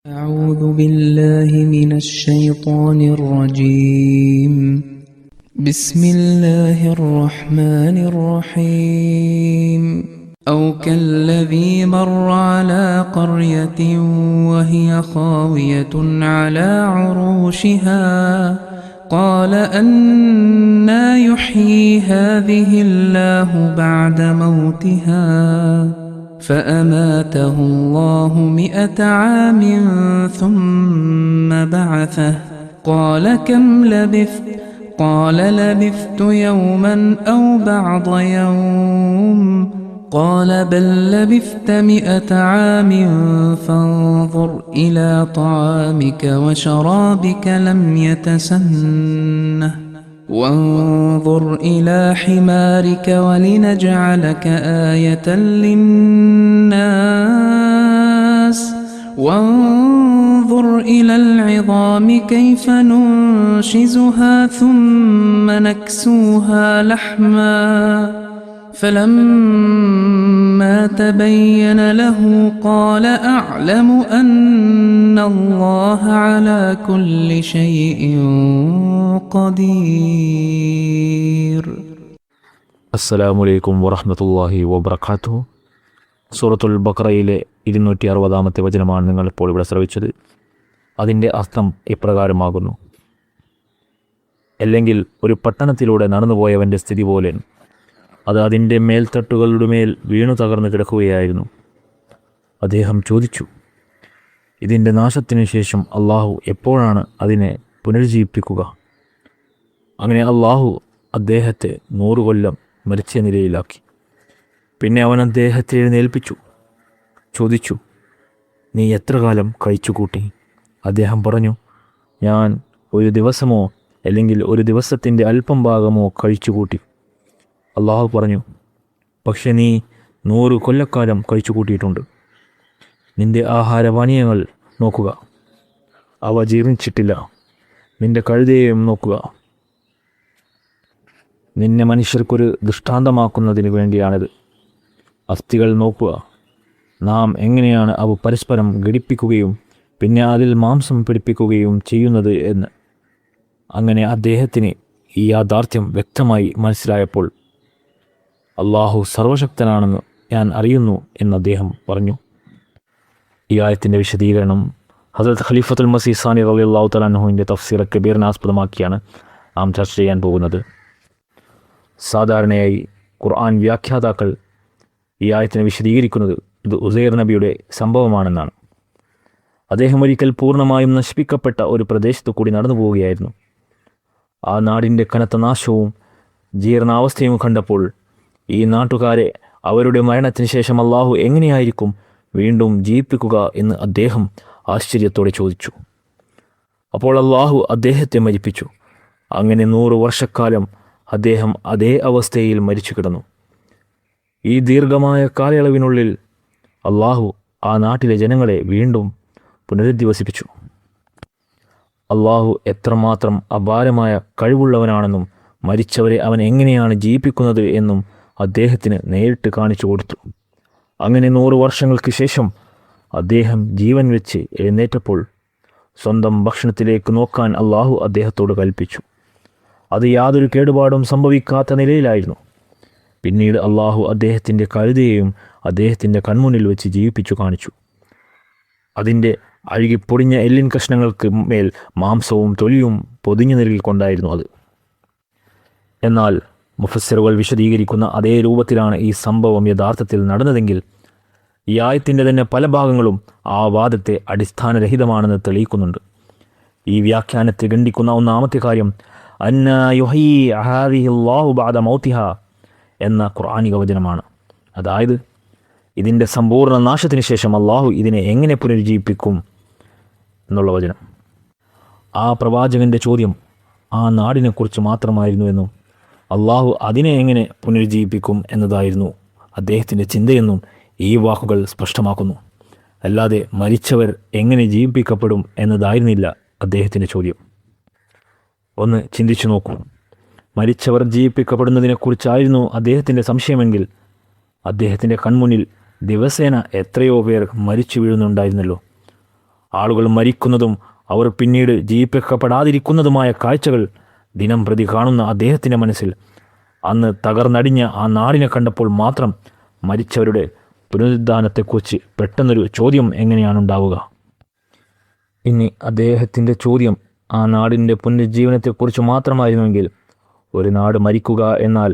أعوذ بالله من الشيطان الرجيم. بسم الله الرحمن الرحيم. أو كالذي مر على قرية وهي خاوية على عروشها قال أنى يحيي هذه الله بعد موتها فأماته الله 100 عام ثم بعثه قال كم لبثت قال لبثت يوما أو بعض يوم قال بل لبثت 100 عام فانظر إلى طعامك وشرابك لم يتسنه وانظر إلى حمارك ولنجعلك آية للناس وانظر إلى العظام كيف ننشزها ثم نكسوها لحما فلما تبين له قال أعلم أن الله على كل شيء قدير. അസ്സലാമു അലൈക്കും വറഹ്മത്തുള്ളാഹി വബറകാതുഹു. സൂറത്തുൽ ബഖറയിലെ 260-ാമത്തെ വചനമാണ് നിങ്ങളിപ്പോൾ ഇവിടെ ശ്രവിച്ചത്. അതിൻ്റെ അർത്ഥം ഇപ്രകാരമാകുന്നു: അല്ലെങ്കിൽ ഒരു പട്ടണത്തിലൂടെ നടന്നുപോയവൻ്റെ സ്ഥിതി പോലെ അത് അതിൻ്റെ മേൽത്തട്ടുകളുടെ മേൽ വീണു തകർന്നു കിടക്കുകയായിരുന്നു. അദ്ദേഹം ചോദിച്ചു, ഇതിൻ്റെ നാശത്തിനു ശേഷം അള്ളാഹു എപ്പോഴാണ് അതിനെ പുനരുജ്ജീവിപ്പിക്കുക? അങ്ങനെ അള്ളാഹു അദ്ദേഹത്തെ 100 കൊല്ലം മരിച്ച നിലയിലാക്കി. പിന്നെ അവൻ അദ്ദേഹത്തെ എഴുന്നേൽപ്പിച്ചു ചോദിച്ചു, നീ എത്ര കാലം കഴിച്ചുകൂട്ടി? അദ്ദേഹം പറഞ്ഞു, ഞാൻ ഒരു ദിവസമോ അല്ലെങ്കിൽ ഒരു ദിവസത്തിൻ്റെ അല്പം ഭാഗമോ കഴിച്ചുകൂട്ടി. അള്ളാഹു പറഞ്ഞു, പക്ഷെ നീ 100 കൊല്ലക്കാലം കഴിച്ചു കൂട്ടിയിട്ടുണ്ട്. നിന്റെ ആഹാരപാനീയങ്ങൾ നോക്കുക, അവ ജീർണിച്ചിട്ടില്ല. നിന്റെ കഴുതയെയും നോക്കുക. നിന്നെ മനുഷ്യർക്കൊരു ദൃഷ്ടാന്തമാക്കുന്നതിന് വേണ്ടിയാണിത്. അസ്ഥികൾ നോക്കുക, നാം എങ്ങനെയാണ് അവ പരസ്പരം ഘടിപ്പിക്കുകയും പിന്നെ അതിൽ മാംസം പിടിപ്പിക്കുകയും ചെയ്യുന്നത് എന്ന്. അങ്ങനെ അദ്ദേഹത്തിന് ഈ യാഥാർത്ഥ്യം വ്യക്തമായി മനസ്സിലായപ്പോൾ, അള്ളാഹു സർവശക്തനാണെന്ന് ഞാൻ അറിയുന്നു എന്ന് അദ്ദേഹം പറഞ്ഞു. ഈ ആയത്തിൻ്റെ വിശദീകരണം ഹസ്രത്ത് ഖലീഫത്തുൽ മസീഹ് സാനി റളിയല്ലാഹു തആല അൻഹുവിൻ്റെ തഫ്സീർ കബീറിനെ ആസ്പദമാക്കിയാണ് നാം ചർച്ച ചെയ്യാൻ പോകുന്നത്. സാധാരണയായി ഖുർആൻ വ്യാഖ്യാതാക്കൾ ഈ ആയത്തിനെ വിശദീകരിക്കുന്നത് ഇത് ഉസൈർ നബിയുടെ സംഭവമാണെന്നാണ്. അദ്ദേഹം ഒരിക്കൽ പൂർണ്ണമായും നശിപ്പിക്കപ്പെട്ട ഒരു പ്രദേശത്തു കൂടി നടന്നു പോവുകയായിരുന്നു. ആ നാടിൻ്റെ കനത്ത നാശവും ജീർണാവസ്ഥയും കണ്ടപ്പോൾ ഈ നാട്ടുകാരെ അവരുടെ മരണത്തിന് ശേഷം അള്ളാഹു എങ്ങനെയായിരിക്കും വീണ്ടും ജീവിപ്പിക്കുക എന്ന് അദ്ദേഹം ആശ്ചര്യത്തോടെ ചോദിച്ചു. അപ്പോൾ അള്ളാഹു അദ്ദേഹത്തെ മരിപ്പിച്ചു. അങ്ങനെ 100 വർഷക്കാലം അദ്ദേഹം അതേ അവസ്ഥയിൽ മരിച്ചു കിടന്നു. ഈ ദീർഘമായ കാലയളവിനുള്ളിൽ അള്ളാഹു ആ നാട്ടിലെ ജനങ്ങളെ വീണ്ടും പുനരുദ്ധിവസിപ്പിച്ചു. അള്ളാഹു എത്രമാത്രം അപാരമായ കഴിവുള്ളവനാണെന്നും മരിച്ചവരെ അവൻ എങ്ങനെയാണ് ജീവിപ്പിക്കുന്നത് എന്നും അദ്ദേഹത്തിന് നേരിട്ട് കാണിച്ചു കൊടുത്തു. അങ്ങനെ 100 വർഷങ്ങൾക്ക് ശേഷം അദ്ദേഹം ജീവൻ വെച്ച് എഴുന്നേറ്റപ്പോൾ സ്വന്തം ഭക്ഷണത്തിലേക്ക് നോക്കാൻ അള്ളാഹു അദ്ദേഹത്തോട് കൽപ്പിച്ചു. അത് യാതൊരു കേടുപാടും സംഭവിക്കാത്ത നിലയിലായിരുന്നു. പിന്നീട് അള്ളാഹു അദ്ദേഹത്തിൻ്റെ കഴുതയെയും അദ്ദേഹത്തിൻ്റെ കൺമുന്നിൽ വെച്ച് ജീവിപ്പിച്ചു കാണിച്ചു. അതിൻ്റെ അഴുകിപ്പൊടിഞ്ഞ എല്ലിൻ കഷ്ണങ്ങൾക്ക് മേൽ മാംസവും തൊലിയും പൊതിഞ്ഞു നൽകിക്കൊണ്ടായിരുന്നു അത്. എന്നാൽ മുഫസ്സിറുകൾ വിശദീകരിക്കുന്ന അതേ രൂപത്തിലാണ് ഈ സംഭവം യഥാർത്ഥത്തിൽ നടന്നതെങ്കിൽ ഈ ആയത്തിൻ്റെ തന്നെ പല ഭാഗങ്ങളും ആ വാദത്തെ അടിസ്ഥാനരഹിതമാണെന്ന് തെളിയിക്കുന്നുണ്ട്. ഈ വ്യാഖ്യാനത്തെ ഖണ്ഡിക്കുന്ന ഒന്നാമത്തെ കാര്യം അന്നാ യുഹ്യീ ഹാദിഹില്ലാഹു ബഅദ മൗതിഹാ എന്ന ഖുർആനിക വചനമാണ്. അതായത് ഇതിൻ്റെ സമ്പൂർണ്ണ നാശത്തിന് ശേഷം അള്ളാഹു ഇതിനെ എങ്ങനെ പുനരുജ്ജീവിപ്പിക്കും എന്നുള്ള വചനം. ആ പ്രവാചകൻ്റെ ചോദ്യം ആ നാടിനെക്കുറിച്ച് മാത്രമായിരുന്നു എന്നും അള്ളാഹു അതിനെ എങ്ങനെ പുനരുജ്ജീവിപ്പിക്കും എന്നതായിരുന്നു അദ്ദേഹത്തിൻ്റെ ചിന്തയെന്നും ഈ വാക്കുകൾ സ്പഷ്ടമാക്കുന്നു. അല്ലാതെ മരിച്ചവർ എങ്ങനെ ജീവിപ്പിക്കപ്പെടും എന്നതായിരുന്നില്ല അദ്ദേഹത്തിൻ്റെ ചോദ്യം. ഒന്ന് ചിന്തിച്ചു നോക്കൂ. മരിച്ചവർ ജീവിപ്പിക്കപ്പെടുന്നതിനെക്കുറിച്ചായിരുന്നു അദ്ദേഹത്തിൻ്റെ സംശയമെങ്കിൽ അദ്ദേഹത്തിൻ്റെ കൺമുന്നിൽ ദിവസേന എത്രയോ പേർ മരിച്ചു വീഴുന്നുണ്ടായിരുന്നല്ലോ. ആളുകൾ മരിക്കുന്നതും അവർ പിന്നീട് ജീവിപ്പിക്കപ്പെടാതിരിക്കുന്നതുമായ കാഴ്ചകൾ ദിനം പ്രതി കാണുന്ന അദ്ദേഹത്തിൻ്റെ മനസ്സിൽ അന്ന് തകർന്നടിഞ്ഞ ആ നാടിനെ കണ്ടപ്പോൾ മാത്രം മരിച്ചവരുടെ പുനരുദ്ധാനത്തെക്കുറിച്ച് പെട്ടെന്നൊരു ചോദ്യം എങ്ങനെയാണ് ഉണ്ടാവുക? ഇനി അദ്ദേഹത്തിൻ്റെ ചോദ്യം ആ നാടിൻ്റെ പുനരുജ്ജീവനത്തെക്കുറിച്ച് മാത്രമായിരുന്നുവെങ്കിൽ, ഒരു നാട് മരിക്കുക എന്നാൽ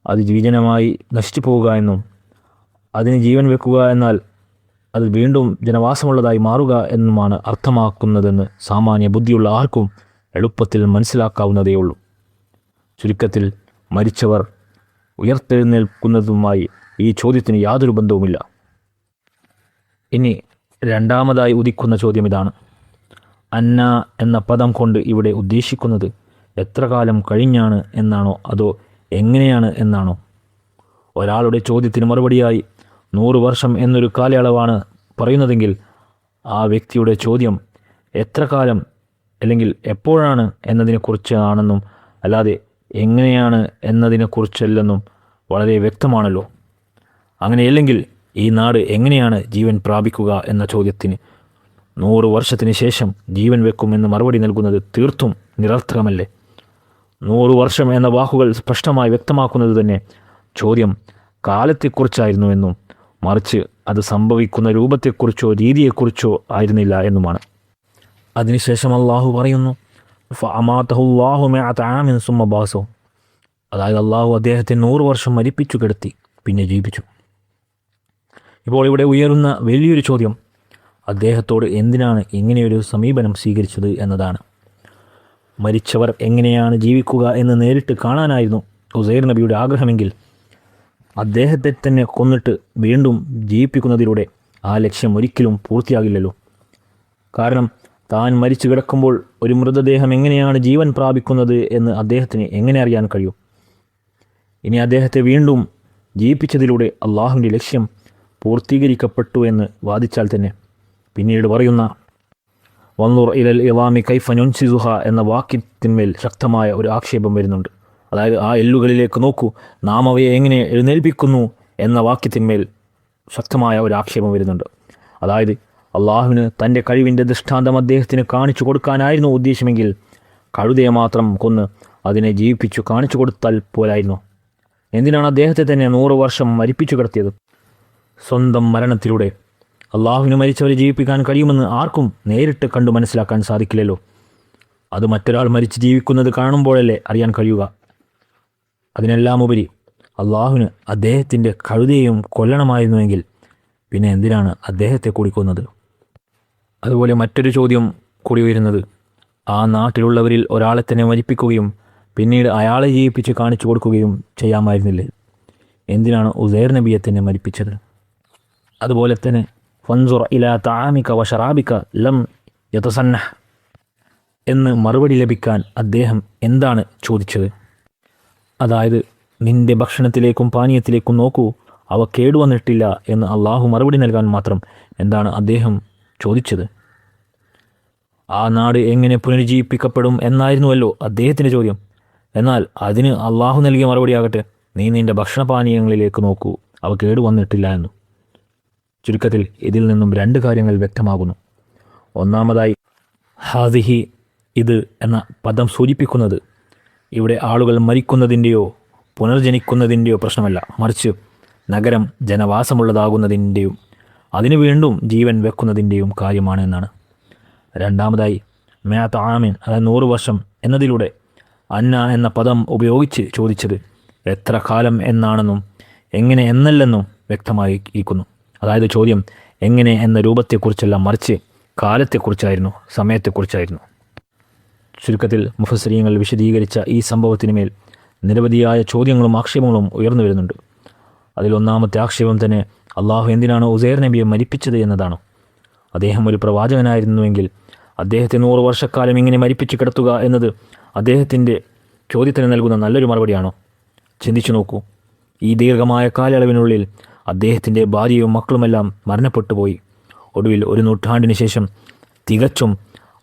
അത് വിജനമായി നശിച്ചു പോവുക എന്നും, അതിന് ജീവൻ വെക്കുക എന്നാൽ അത് വീണ്ടും ജനവാസമുള്ളതായി മാറുക എന്നുമാണ് അർത്ഥമാക്കുന്നതെന്ന് സാമാന്യ ബുദ്ധിയുള്ള ആർക്കും എളുപ്പത്തിൽ മനസ്സിലാക്കാവുന്നതേയുള്ളൂ. ചുരുക്കത്തിൽ മരിച്ചവർ ഉയർത്തെഴുന്നേൽക്കുന്നതുമായി ഈ ചോദ്യത്തിന് യാതൊരു ബന്ധവുമില്ല. ഇനി രണ്ടാമതായി ഉദിക്കുന്ന ചോദ്യം ഇതാണ്: അന്ന എന്ന പദം കൊണ്ട് ഇവിടെ ഉദ്ദേശിക്കുന്നത് എത്ര കാലം കഴിഞ്ഞാണ് എന്നാണോ അതോ എങ്ങനെയാണ് എന്നാണോ? ഒരാളുടെ ചോദ്യത്തിന് മറുപടിയായി 100 വർഷം എന്നൊരു കാലയളവാണ് പറയുന്നതെങ്കിൽ ആ വ്യക്തിയുടെ ചോദ്യം എത്ര കാലം അല്ലെങ്കിൽ എപ്പോഴാണ് എന്നതിനെക്കുറിച്ചാണെന്നും അല്ലാതെ എങ്ങനെയാണ് എന്നതിനെക്കുറിച്ചല്ലെന്നും വളരെ വ്യക്തമാണല്ലോ. അങ്ങനെയല്ലെങ്കിൽ ഈ നാട് എങ്ങനെയാണ് ജീവൻ പ്രാപിക്കുക എന്ന ചോദ്യത്തിന് 100 വർഷത്തിന് ശേഷം ജീവൻ വെക്കുമെന്ന് മറുപടി നൽകുന്നത് തീർത്തും നിരർത്ഥകമല്ലേ? 100 വർഷം എന്ന വാക്കുകൾ സ്പഷ്ടമായി വ്യക്തമാക്കുന്നത് തന്നെ ചോദ്യം കാലത്തെക്കുറിച്ചായിരുന്നുവെന്നും മറിച്ച് അത് സംഭവിക്കുന്ന രൂപത്തെക്കുറിച്ചോ രീതിയെക്കുറിച്ചോ ആയിരുന്നില്ല എന്നുമാണ്. അതിനുശേഷം അള്ളാഹു പറയുന്നു, അതായത് അള്ളാഹു അദ്ദേഹത്തെ 100 വർഷം മരിപ്പിച്ചു കിടത്തി, പിന്നെ ജീവിപ്പിച്ചു. ഇപ്പോൾ ഇവിടെ ഉയരുന്ന വലിയൊരു ചോദ്യം അദ്ദേഹത്തോട് എന്തിനാണ് ഇങ്ങനെയൊരു സമീപനം സ്വീകരിച്ചത് എന്നതാണ്. മരിച്ചവർ എങ്ങനെയാണ് ജീവിക്കുക എന്ന് നേരിട്ട് കാണാനായിരുന്നു ഉസൈർ നബിയുടെ ആഗ്രഹമെങ്കിൽ അദ്ദേഹത്തെ തന്നെ കൊന്നിട്ട് വീണ്ടും ജീവിപ്പിക്കുന്നതിലൂടെ ആ ലക്ഷ്യം ഒരിക്കലും പൂർത്തിയാകില്ലല്ലോ. കാരണം താൻ മരിച്ചു കിടക്കുമ്പോൾ ഒരു മൃതദേഹം എങ്ങനെയാണ് ജീവൻ പ്രാപിക്കുന്നത് എന്ന് അദ്ദേഹത്തിന് എങ്ങനെ അറിയാൻ കഴിയും? ഇനി അദ്ദേഹത്തെ വീണ്ടും ജീവിപ്പിച്ചതിലൂടെ അള്ളാഹുവിൻ്റെ ലക്ഷ്യം പൂർത്തീകരിക്കപ്പെട്ടു എന്ന് വാദിച്ചാൽ തന്നെ പിന്നീട് പറയുന്ന വന്നുർ ഇലൽ ഇളാമി കൈഫ നുൻസിസുഹ എന്ന വാക്യത്തിന്മേൽ ശക്തമായ ഒരു ആക്ഷേപം വരുന്നുണ്ട്. അതായത് ആ എല്ലുകളിലേക്ക് നോക്കൂ, നാം അവയെ എങ്ങനെ എഴുന്നേൽപ്പിക്കുന്നു എന്ന വാക്യത്തിന്മേൽ ശക്തമായ ഒരു ആക്ഷേപം വരുന്നുണ്ട്. അതായത് അള്ളാഹുവിന് തൻ്റെ കഴിവിൻ്റെ ദൃഷ്ടാന്തം അദ്ദേഹത്തിന് കാണിച്ചു കൊടുക്കാനായിരുന്നു ഉദ്ദേശമെങ്കിൽ കഴുതയെ മാത്രം കൊന്ന് അതിനെ ജീവിപ്പിച്ചു കാണിച്ചു കൊടുത്താൽ പോലായിരുന്നു. എന്തിനാണ് അദ്ദേഹത്തെ തന്നെ 100 വർഷം മരിപ്പിച്ചു കിടത്തിയത്? സ്വന്തം മരണത്തിലൂടെ അള്ളാഹുവിന് മരിച്ചവരെ ജീവിപ്പിക്കാൻ കഴിയുമെന്ന് ആർക്കും നേരിട്ട് കണ്ടു മനസ്സിലാക്കാൻ സാധിക്കില്ലല്ലോ. അത് മറ്റൊരാൾ മരിച്ച് ജീവിക്കുന്നത് കാണുമ്പോഴല്ലേ അറിയാൻ കഴിയുക. അതിനെല്ലാം ഉപരി അള്ളാഹുവിന് അദ്ദേഹത്തിൻ്റെ കഴുതയെയും കൊല്ലണമായിരുന്നുവെങ്കിൽ പിന്നെ എന്തിനാണ് അദ്ദേഹത്തെ കൂടി കൊന്നത്? അതുപോലെ മറ്റൊരു ചോദ്യം കൂടി വരുന്നത്, ആ നാട്ടിലുള്ളവരിൽ ഒരാളെ തന്നെ മരിപ്പിക്കുകയും പിന്നീട് അയാളെ ജീവിപ്പിച്ച് കാണിച്ചു കൊടുക്കുകയും ചെയ്യാമായിരുന്നില്ലേ? എന്തിനാണ് ഉസൈർ നബിയെ തന്നെ മരിപ്പിച്ചത്? അതുപോലെ തന്നെ ഫൻസുർ ഇലാ തആമിക വശറാബിക ലം യതസന്നഹ് എന്ന് മറുപടി ലഭിക്കാൻ അദ്ദേഹം എന്താണ് ചോദിച്ചത്? അതായത് നിന്റെ ഭക്ഷണത്തിലേക്കും പാനീയത്തിലേക്കും നോക്കൂ, അവ കേടുവന്നിട്ടില്ല എന്ന് അള്ളാഹു മറുപടി നൽകാൻ മാത്രം എന്താണ് അദ്ദേഹം ചോദിച്ചത്? ആ നാട് എങ്ങനെ പുനരുജ്ജീവിപ്പിക്കപ്പെടും എന്നായിരുന്നുവല്ലോ അദ്ദേഹത്തിൻ്റെ ചോദ്യം. എന്നാൽ അതിന് അള്ളാഹു നൽകിയ മറുപടിയാകട്ടെ, നീ നിന്റെ ഭക്ഷണപാനീയങ്ങളിലേക്ക് നോക്കൂ, അവ കേടുവന്നിട്ടില്ല എന്നു. ചുരുക്കത്തിൽ ഇതിൽ നിന്നും 2 കാര്യങ്ങൾ വ്യക്തമാകുന്നു. ഒന്നാമതായി, ഹാദിഹി ഇത് എന്ന പദം സൂചിപ്പിക്കുന്നത് ഇവിടെ ആളുകൾ മരിക്കുന്നതിൻ്റെയോ പുനർജനിക്കുന്നതിൻ്റെയോ പ്രശ്നമല്ല, മറിച്ച് നഗരം ജനവാസമുള്ളതാകുന്നതിൻ്റെയും അതിനു വീണ്ടും ജീവൻ വെക്കുന്നതിൻ്റെയും കാര്യമാണ് എന്നാണ്. രണ്ടാമതായി, മേത്ത ആമിൻ അതായത് 100 വർഷം എന്നതിലൂടെ അന്ന എന്ന പദം ഉപയോഗിച്ച് ചോദിച്ചത് എത്ര കാലം എന്നാണെന്നും എങ്ങനെ എന്നല്ലെന്നും വ്യക്തമായിരിക്കുന്നു. അതായത് ചോദ്യം എങ്ങനെ എന്ന രൂപത്തെക്കുറിച്ചല്ല, മറിച്ച് കാലത്തെക്കുറിച്ചായിരുന്നു, സമയത്തെക്കുറിച്ചായിരുന്നു. ചുരുക്കത്തിൽ മുഫസ്സിരീങ്ങൾ വിശദീകരിച്ച ഈ സംഭവത്തിന് മേൽ നിരവധിയായ ചോദ്യങ്ങളും ആക്ഷേപങ്ങളും ഉയർന്നു വരുന്നുണ്ട്. അതിലൊന്നാമത്തെ ആക്ഷേപം തന്നെ അള്ളാഹു എന്തിനാണ് ഉസൈർ നബിയെ മരിപ്പിച്ചത് എന്നതാണ്. അദ്ദേഹം ഒരു പ്രവാചകനായിരുന്നുവെങ്കിൽ അദ്ദേഹത്തെ 100 വർഷക്കാലം ഇങ്ങനെ മരിപ്പിച്ച് കിടത്തുക എന്നത് അദ്ദേഹത്തിൻ്റെ ചോദ്യത്തിന് നൽകുന്ന നല്ലൊരു മറുപടിയാണോ? ചിന്തിച്ചു നോക്കൂ. ഈ ദീർഘമായ കാലയളവിനുള്ളിൽ അദ്ദേഹത്തിൻ്റെ ഭാര്യയും മക്കളുമെല്ലാം മരണപ്പെട്ടു പോയി. ഒടുവിൽ 1 നൂറ്റാണ്ടിന് ശേഷം തികച്ചും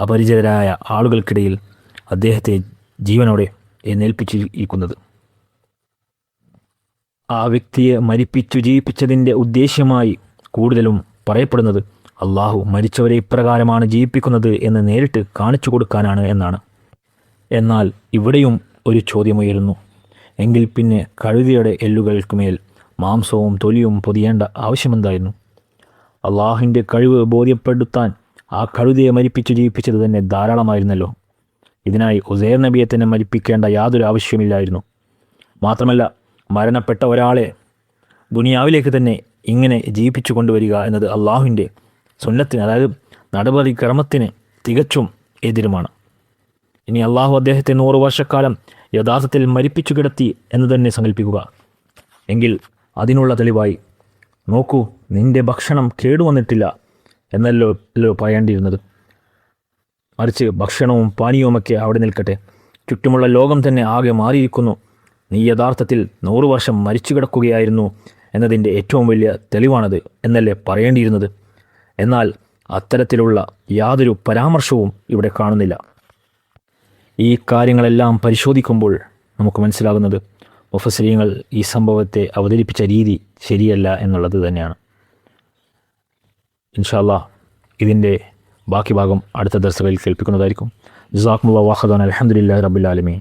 അപരിചിതരായ ആളുകൾക്കിടയിൽ അദ്ദേഹത്തെ ജീവനോടെ എഴുന്നേൽപ്പിച്ചിരിക്കുന്നത്. ആ വ്യക്തിയെ മരിപ്പിച്ചു ജീവിപ്പിച്ചതിൻ്റെ ഉദ്ദേശ്യമായി കൂടുതലും പറയപ്പെടുന്നത് അള്ളാഹു മരിച്ചവരെ ഇപ്രകാരമാണ് ജീവിപ്പിക്കുന്നത് എന്ന് നേരിട്ട് കാണിച്ചു കൊടുക്കാനാണ് എന്നാണ്. എന്നാൽ ഇവിടെയും ഒരു ചോദ്യമുയരുന്നു. എങ്കിൽ പിന്നെ കഴുതയുടെ എല്ലുകൾക്കുമേൽ മാംസവും തൊലിയും പൊതിയേണ്ട ആവശ്യമെന്തായിരുന്നു? അള്ളാഹുവിൻ്റെ കഴിവ് ബോധ്യപ്പെടുത്താൻ ആ കഴുതയെ മരിപ്പിച്ചു ജീവിപ്പിച്ചത് തന്നെ ധാരാളമായിരുന്നല്ലോ. ഇതിനായി ഉസൈർ നബിയെ തന്നെ മരിപ്പിക്കേണ്ട യാതൊരു ആവശ്യമില്ലായിരുന്നു. മാത്രമല്ല, മരണപ്പെട്ട ഒരാളെ ദുനിയാവിലേക്ക് തന്നെ ഇങ്ങനെ ജീവിപ്പിച്ചു കൊണ്ടുവരിക എന്നത് അള്ളാഹുവിൻ്റെ സുന്നത്തിന്, അതായത് നടപടിക്രമത്തിന് തികച്ചും എതിരുമാണ്. ഇനി അള്ളാഹു അദ്ദേഹത്തെ 100 വർഷക്കാലം യഥാർത്ഥത്തിൽ മരിപ്പിച്ചു കിടത്തി എന്ന് തന്നെ സങ്കല്പിക്കുക. എങ്കിൽ അതിനുള്ള തെളിവായി, നോക്കൂ, നിന്റെ ഭക്ഷണം കേടുവന്നിട്ടില്ല എന്നല്ലോ പറയേണ്ടിയിരുന്നത്. മറിച്ച് ഭക്ഷണവും പാനീയവുമൊക്കെ അവിടെ നിൽക്കട്ടെ, ചുറ്റുമുള്ള ലോകം തന്നെ ആകെ മാറിയിരിക്കുന്നു, നീ യഥാർത്ഥത്തിൽ 100 വർഷം മരിച്ചു കിടക്കുകയായിരുന്നു എന്നതിൻ്റെ ഏറ്റവും വലിയ തെളിവാണത് എന്നല്ലേ പറയേണ്ടിയിരുന്നത്. എന്നാൽ അത്തരത്തിലുള്ള യാതൊരു പരാമർശവും ഇവിടെ കാണുന്നില്ല. ഈ കാര്യങ്ങളെല്ലാം പരിശോധിക്കുമ്പോൾ നമുക്ക് മനസ്സിലാകുന്നത് മുഫസ്സിരീങ്ങൾ ഈ സംഭവത്തെ അവതരിപ്പിച്ച രീതി ശരിയല്ല എന്നുള്ളത് തന്നെയാണ്. ഇൻഷാ അല്ലാഹ് ഇതിൻ്റെ ബാക്കി ഭാഗം അടുത്ത ദർസുകളിൽ കേൾപ്പിക്കുന്നതായിരിക്കും. ജസാക്കുമുല്ലാഹു ഖൈറൻ. അൽഹംദുലില്ലാഹി റബ്ബിൽ ആലമീൻ.